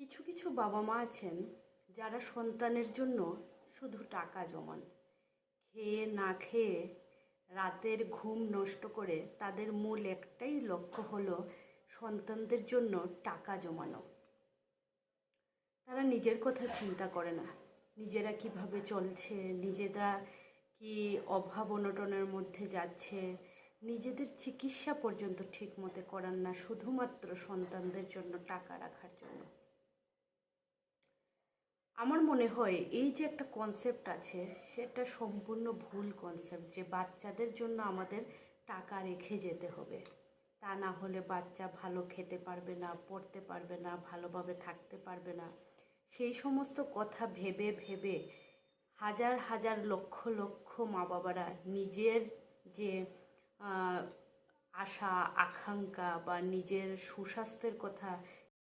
কিছু কিছু বাবা মা আছেন যারা সন্তানের জন্য শুধু টাকা জমান, খেয়ে না খেয়ে রাতের ঘুম নষ্ট করে তাদের মূল একটাই লক্ষ্য হলো সন্তানদের জন্য টাকা জমানো। তারা নিজের কথা চিন্তা করে না, নিজেরা কিভাবে চলছে, নিজেরা কি অভাব অনটনের মধ্যে যাচ্ছে, নিজেদের চিকিৎসা পর্যন্ত ঠিক মতো করান না, শুধুমাত্র সন্তানদের জন্য টাকা রাখার জন্য। আমার মনে হয় এই যে একটা কনসেপ্ট আছে সেটা সম্পূর্ণ ভুল কনসেপ্ট, যে বাচ্চাদের জন্য আমাদের টাকা রেখে যেতে হবে, তা না হলে বাচ্চা ভালো খেতে পারবে না, পড়তে পারবে না, ভালোভাবে থাকতে পারবে না। সেই সমস্ত কথা ভেবে ভেবে হাজার হাজার লক্ষ লক্ষ মা বাবারা নিজের যে আশা আকাঙ্ক্ষা বা নিজের সুস্বাস্থ্যের কথা